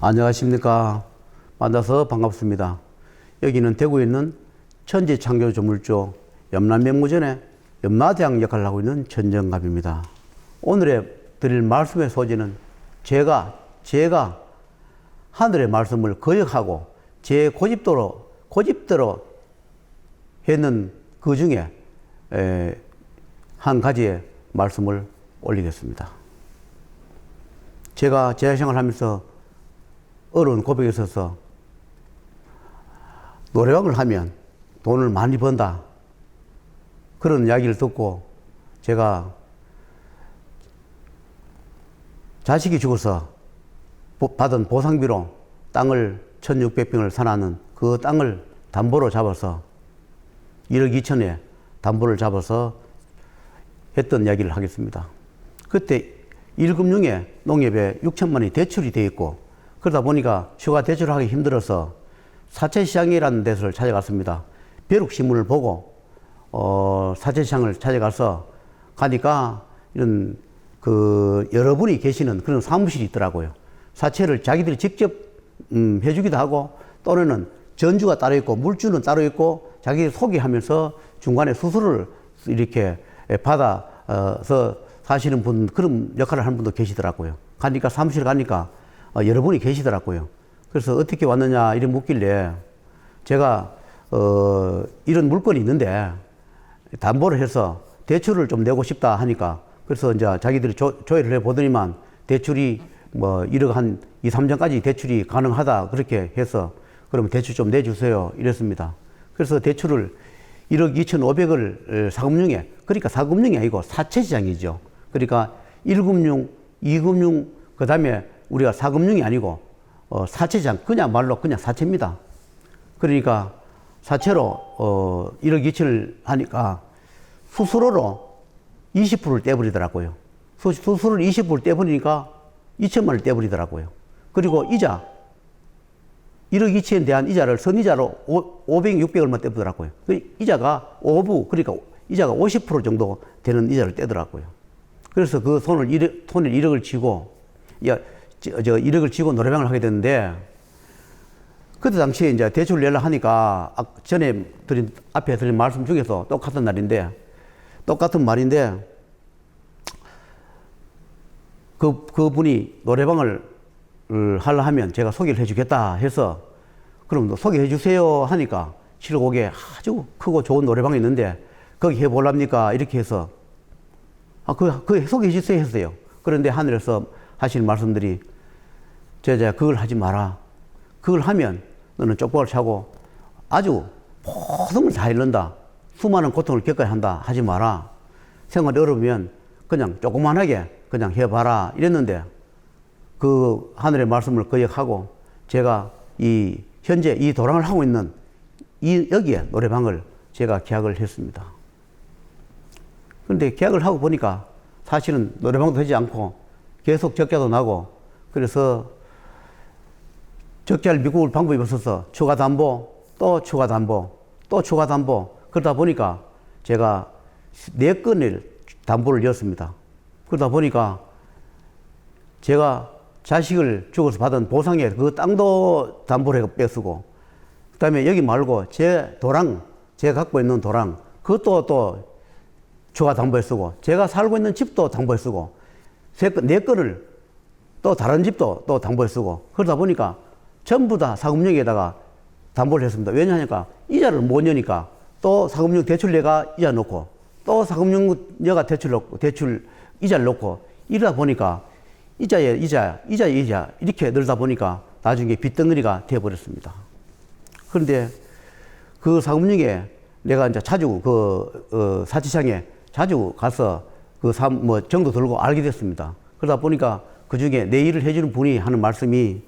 안녕하십니까. 만나서 반갑습니다. 여기는 대구에 있는 천지창조조물주 염라명무전의 염라대왕 역할을 하고 있는 전정갑입니다. 오늘의 드릴 말씀의 소지는 제가 하늘의 말씀을 거역하고 제 고집대로 했는 그 중에 한 가지의 말씀을 올리겠습니다. 제가 재활생활을 하면서 어려운 고백에 있어서 노래방을 하면 돈을 많이 번다, 그런 이야기를 듣고 제가 자식이 죽어서 받은 보상비로 땅을 1600평을 사놨는 그 땅을 담보로 잡아서 1억 2천에 담보를 잡아서 했던 이야기를 하겠습니다. 그때 1금융에 농협에 6천만 원이 대출이 되어 있고, 그러다 보니까 휴가 대출하기 힘들어서 사채시장이라는 데서를 찾아갔습니다. 벼룩신문을 보고 사채시장을 찾아가서 가니까 이런 여러분이 계시는 그런 사무실이 있더라고요. 사채를 자기들이 직접 해주기도 하고, 또는 전주가 따로 있고 물주는 따로 있고 자기 소개하면서 중간에 수수료를 이렇게 받아서 사시는 분, 그런 역할을 하는 분도 계시더라고요. 가니까 사무실 가니까 여러분이 계시더라고요. 그래서 어떻게 왔느냐 이렇게 묻길래 제가 이런 물건이 있는데 담보를 해서 대출을 좀 내고 싶다 하니까, 그래서 이제 자기들이 조회를 해 보더니만 대출이 뭐 1억 한 2, 3천까지 대출이 가능하다, 그렇게 해서 그러면 대출 좀 내주세요 이랬습니다. 그래서 대출을 1억 2,500을 사금융에, 그러니까 사금융이 아니고 사채시장이죠. 그러니까 1금융, 2금융, 그 다음에 우리가 사금융이 아니고 사채시장, 그냥 말로 그냥 사채입니다. 그러니까 사채로 1억 2천을 하니까 수수료로 20%를 떼버리더라고요. 수수료를 20%를 떼버리니까 2천만 원을 떼버리더라고요. 그리고 이자 1억 2천에 대한 이자를 선이자로 500, 600 얼마 떼더라고요. 그 이자가 5부, 그러니까 이자가 50% 정도 되는 이자를 떼더라고요. 그래서 그 손을 1억을 쥐고 1억을 쥐고 노래방을 하게 됐는데, 그때 당시에 이제 대출을 내려 하니까 전에 앞에 드린 말씀 중에서 똑같은 말인데 그분이 노래방을 하려 하면 제가 소개를 해주겠다 해서, 그럼 소개해 주세요 하니까 칠곡에 아주 크고 좋은 노래방이 있는데 거기 해볼랍니까 이렇게 해서 그 소개해 주세요 했어요. 그런데 하늘에서 하시는 말씀들이, 제자야 그걸 하지 마라. 그걸 하면 너는 쪽박을 차고 아주 고통을 다 잃는다. 수많은 고통을 겪어야 한다. 하지 마라. 생활이 어려우면 그냥 조그만하게 그냥 해봐라 이랬는데, 그 하늘의 말씀을 거역하고 제가 현재 이 도랑을 하고 있는 여기에 노래방을 제가 계약을 했습니다. 그런데 계약을 하고 보니까 사실은 노래방도 되지 않고 계속 적자도 나고, 그래서 적자를 메꿀 방법이 없어서 추가 담보, 또 추가 담보, 또 추가 담보, 그러다 보니까 제가 4건을 담보를 였습니다. 그러다 보니까 제가 자식을 죽어서 받은 보상에 그 땅도 담보를 뺏쓰고, 그 다음에 여기 말고 제가 갖고 있는 도랑, 그것도 또 추가 담보에 쓰고, 제가 살고 있는 집도 담보에 쓰고, 4건을 또 다른 집도 또 담보에 쓰고, 그러다 보니까 전부 다 사금융에다가 담보를 했습니다. 왜냐하니까 이자를 못 내니까 또 사금융 대출내가 이자 놓고, 또 사금융녀가 대출 이자를 놓고, 이러다 보니까 이자에 이자 이렇게 늘다 보니까 나중에 빚덩어리가 되어버렸습니다. 그런데 그 사금융에 내가 이제 자주 사채시장에 자주 가서 정도 들고 알게 됐습니다. 그러다 보니까 그 중에 내 일을 해주는 분이 하는 말씀이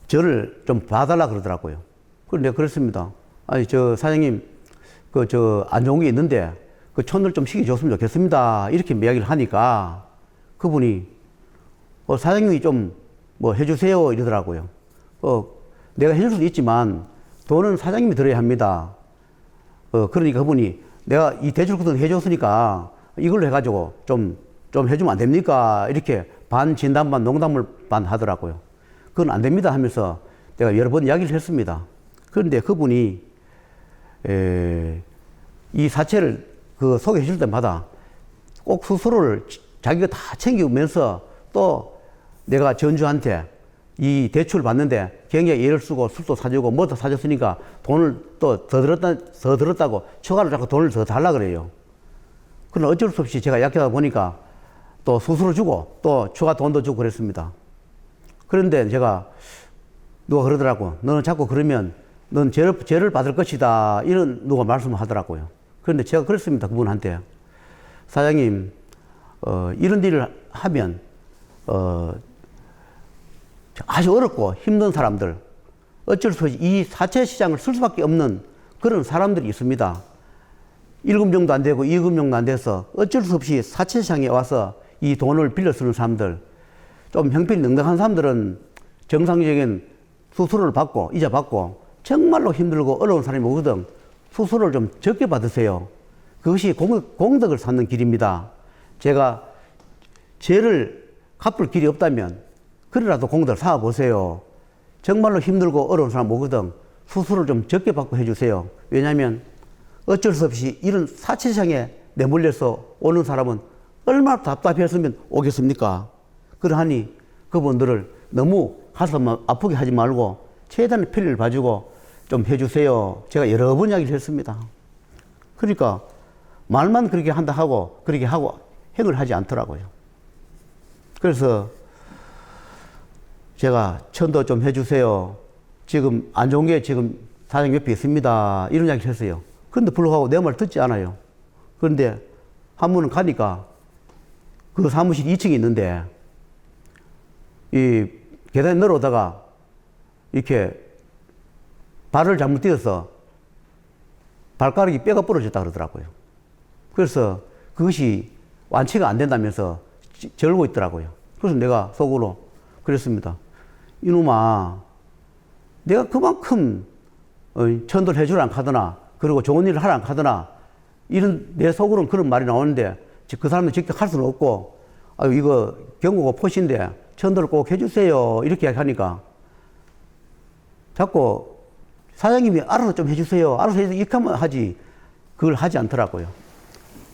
저를 좀 봐달라 그러더라고요. 그런데 내가 그랬습니다. 아니, 사장님, 안 좋은 게 있는데, 촌을 좀 시켜줬으면 좋겠습니다. 이렇게 이야기를 하니까 그분이, 사장님이 좀 해주세요 이러더라고요. 내가 해줄 수도 있지만 돈은 사장님이 들어야 합니다. 그러니까 그분이, 내가 이 대출거든 해줬으니까 이걸로 해가지고 좀 해주면 안 됩니까? 이렇게 반 진담 반 농담을 반 하더라고요. 그건 안 됩니다 하면서 내가 여러 번 이야기를 했습니다. 그런데 그분이 이 사채를 그 소개해 줄 때마다 꼭 수수료를 자기가 다 챙기면서 또 내가 전주한테 이 대출 받는데 굉장히 애를 쓰고 술도 사주고 뭐도 사줬으니까 돈을 또 더 들었다고 추가로 자꾸 돈을 더 달라 그래요. 그러나 어쩔 수 없이 제가 약하다 보니까 또 수수료 주고 또 추가 돈도 주고 그랬습니다. 그런데 제가 누가 그러더라고. 너는 자꾸 그러면 넌 죄를 받을 것이다. 이런 누가 말씀을 하더라고요. 그런데 제가 그랬습니다. 그분한테. 사장님, 이런 일을 하면, 아주 어렵고 힘든 사람들, 어쩔 수 없이 이 사채 시장을 쓸 수밖에 없는 그런 사람들이 있습니다. 1금 정도 안 되고 2금 정도 안 돼서 어쩔 수 없이 사채 시장에 와서 이 돈을 빌려 쓰는 사람들, 좀 형편이 넉넉한 사람들은 정상적인 수수료를 받고 이자 받고 정말로 힘들고 어려운 사람이 오거든 수수료를 좀 적게 받으세요. 그것이 공덕을 쌓는 길입니다. 제가 죄를 갚을 길이 없다면 그래라도 공덕을 쌓아보세요. 정말로 힘들고 어려운 사람 오거든 수수료를 좀 적게 받고 해주세요. 왜냐하면 어쩔 수 없이 이런 사채시장에 내몰려서 오는 사람은 얼마나 답답했으면 오겠습니까? 그러하니 그분들을 너무 가슴 아프게 하지 말고 최대한 편리를 봐주고 좀 해주세요. 제가 여러 번 이야기를 했습니다. 그러니까 말만 그렇게 한다 하고 그렇게 하고 행을 하지 않더라고요. 그래서 제가 천도 좀 해주세요. 지금 안 좋은 게 지금 사장님 옆에 있습니다. 이런 이야기를 했어요. 그런데 불구하고 내 말 듣지 않아요. 그런데 한 번은 가니까 그 사무실 2층에 있는데 이 계단에 내려오다가 이렇게 발을 잘못 띄어서 발가락이 뼈가 부러졌다 그러더라고요. 그래서 그것이 완치가 안 된다면서 절고 있더라고요. 그래서 내가 속으로 그랬습니다. 이놈아, 내가 그만큼 천도를 해주라 안 하더나 그리고 좋은 일을 하라 안 하더나 이런 내 속으로는 그런 말이 나오는데 그 사람도 직접 할 수는 없고 아유 이거 경고가 포시인데 천도를 꼭 해주세요 이렇게 하니까 자꾸 사장님이 알아서 좀 해주세요 알아서 해주세요 이렇게 하면 하지 그걸 하지 않더라고요.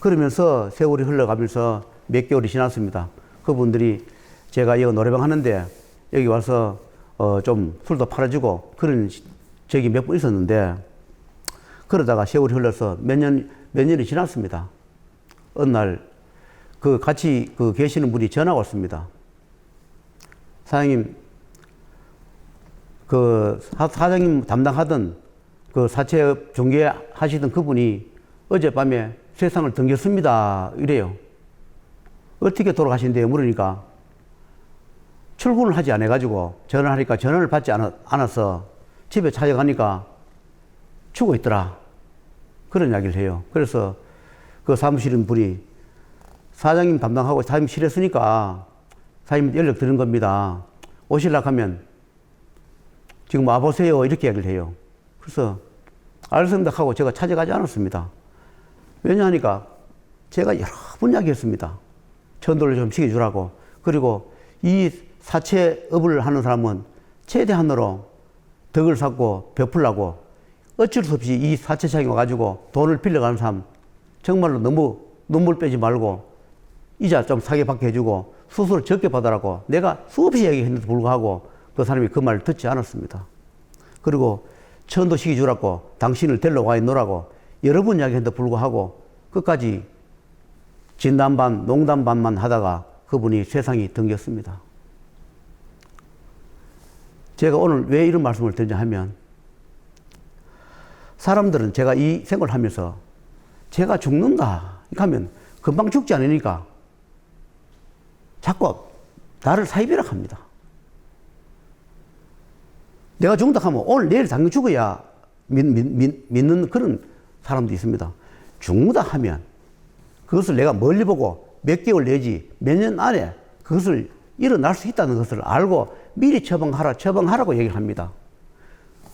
그러면서 세월이 흘러가면서 몇 개월이 지났습니다. 그분들이 제가 이거 노래방 하는데 여기 와서 좀 술도 팔아주고 그런 적이 몇 번 있었는데 그러다가 세월이 흘러서 몇 년이 지났습니다. 어느 날 그 같이 계시는 분이 전화가 왔습니다. 사장님, 사장님 담당하던 그 사채업 중개하시던 그분이 어젯밤에 세상을 등졌습니다. 이래요. 어떻게 돌아가신대요? 물으니까 출근을 하지 않아가지고 전화하니까 전화를 받지 않아서 집에 찾아가니까 죽어 있더라. 그런 이야기를 해요. 그래서 그 사무실에 있는 분이 사장님 담당하고 사장님 실했으니까 사장님 연락 드린 겁니다. 오시려고 하면 지금 와보세요. 이렇게 이야기를 해요. 그래서 알겠습니다 하고 제가 찾아가지 않았습니다. 왜냐하니까 제가 여러 번 이야기했습니다. 천도를 좀 시켜주라고. 그리고 이 사채업을 하는 사람은 최대한으로 덕을 쌓고 베풀라고 어쩔 수 없이 이 사채시장에 와가지고 돈을 빌려가는 사람 정말로 너무 눈물 빼지 말고 이자 좀 사게 받게 해주고 수수료 적게 받으라고 내가 수없이 얘기했는데도 불구하고 그 사람이 그 말을 듣지 않았습니다. 그리고 천도 시켜주라고 당신을 데려와 있노라고 여러 번 이야기했는데도 불구하고 끝까지 진담 반 농담 반만 하다가 그분이 세상이 등겼습니다. 제가 오늘 왜 이런 말씀을 드리냐 하면 사람들은 제가 이 생각을 하면서 제가 죽는다 하면 금방 죽지 않으니까 자꾸 나를 사이비락 합니다. 내가 죽는다 하면 오늘 내일 당연히 죽어야 믿는 그런 사람도 있습니다. 죽는다 하면 그것을 내가 멀리 보고 몇 개월 내지 몇 년 안에 그것을 일어날 수 있다는 것을 알고 미리 처방하라고 얘기를 합니다.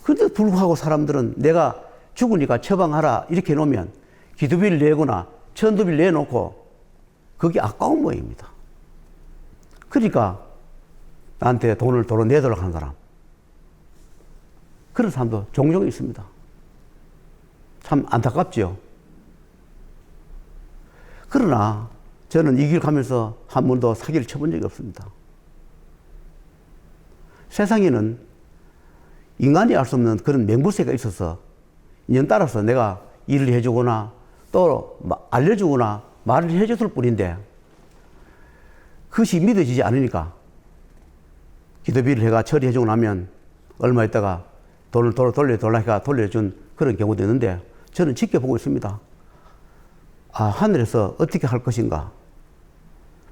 그런데 불구하고 사람들은 내가 죽으니까 처방하라 이렇게 해놓으면 기도비를 내거나 천도비를 내놓고 그게 아까운 모양입니다. 그러니까 나한테 돈을 도로 내도록 하는 사람. 그런 사람도 종종 있습니다. 참 안타깝지요. 그러나 저는 이 길 가면서 한 번도 사기를 쳐본 적이 없습니다. 세상에는 인간이 알 수 없는 그런 맹물쇠가 있어서 인연 따라서 내가 일을 해주거나 또 알려주거나 말을 해줬을 뿐인데 그것이 믿어지지 않으니까 기도비를 해가 처리해주고 나면 얼마 있다가 돈을 돌려달라니까 돌려준 그런 경우도 있는데 저는 지켜보고 있습니다. 아, 하늘에서 어떻게 할 것인가.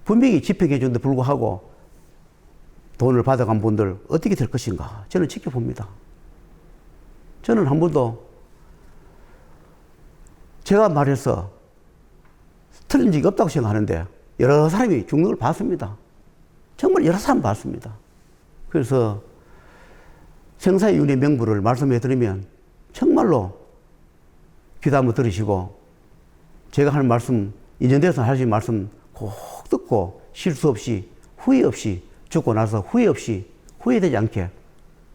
분명히 집행해 주는데 불구하고 돈을 받아간 분들 어떻게 될 것인가. 저는 지켜봅니다. 저는 한 번도 제가 말해서 틀린 적이 없다고 생각하는데 여러 사람이 죽는 걸 봤습니다. 정말 여러 사람 봤습니다. 그래서 생사윤의 명부를 말씀해 드리면 정말로 귀담아 한번 들으시고 제가 하는 말씀, 인연돼서 하신 말씀 꼭 듣고 실수 없이 후회 없이 죽고 나서 후회 없이 후회되지 않게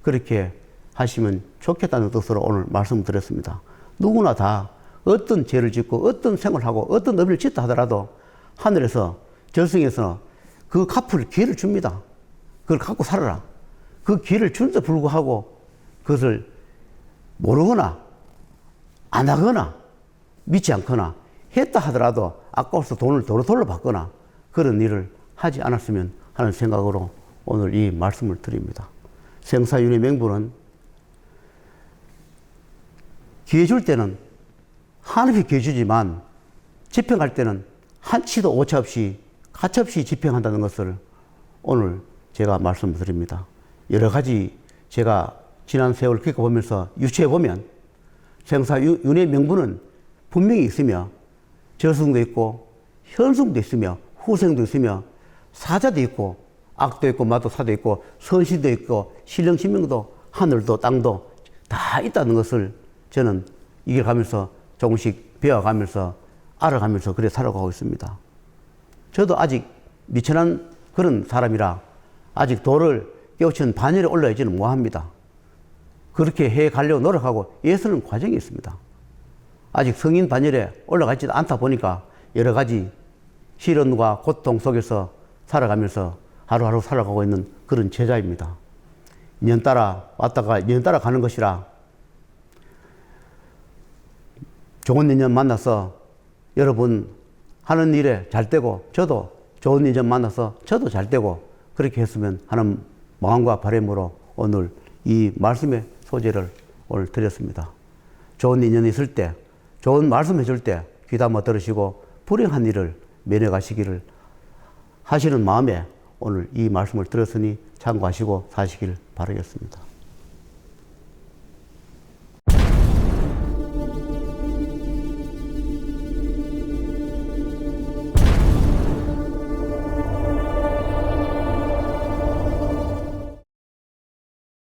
그렇게 하시면 좋겠다는 뜻으로 오늘 말씀드렸습니다. 누구나 다 어떤 죄를 짓고 어떤 생활을 하고 어떤 업을 짓다 하더라도 하늘에서 절성에서 그 갚을 기회를 줍니다. 그걸 갖고 살아라. 그 기회를 준데 불구하고 그것을 모르거나 안 하거나 믿지 않거나 했다 하더라도 아까워서 돈을 도로 돌려받거나 그런 일을 하지 않았으면 하는 생각으로 오늘 이 말씀을 드립니다. 생사윤의 명분은 기회 줄 때는 한없이 기회 주지만 집행할 때는 한치도 오차 없이 가차 없이 집행한다는 것을 오늘 제가 말씀드립니다. 여러 가지 제가 지난 세월 겪어보면서 유추해보면 생사윤의 명분은 분명히 있으며 저승도 있고 현승도 있으며 후생도 있으며 사자도 있고 악도 있고 마도사도 있고 선신도 있고 신령신명도 하늘도 땅도 다 있다는 것을 저는 이길 가면서 조금씩 배워가면서 알아가면서 그래 살아가고 있습니다. 저도 아직 미천한 그런 사람이라 아직 도를 깨우치는 반열에 올라있지는 못합니다. 그렇게 해 가려고 노력하고 애쓰는 과정이 있습니다. 아직 성인 반열에 올라가 있지도 않다 보니까 여러 가지 시련과 고통 속에서 살아가면서 하루하루 살아가고 있는 그런 제자입니다. 인연 따라 왔다가 인연 따라 가는 것이라 좋은 인연 만나서 여러분 하는 일에 잘 되고 저도 좋은 인연 만나서 저도 잘 되고 그렇게 했으면 하는 마음과 바람으로 오늘 이 말씀의 소재를 오늘 드렸습니다. 좋은 인연이 있을 때 좋은 말씀 해줄 때 귀담아 들으시고 불행한 일을 면해가시기를 하시는 마음에 오늘 이 말씀을 들었으니 참고하시고 사시길 바라겠습니다.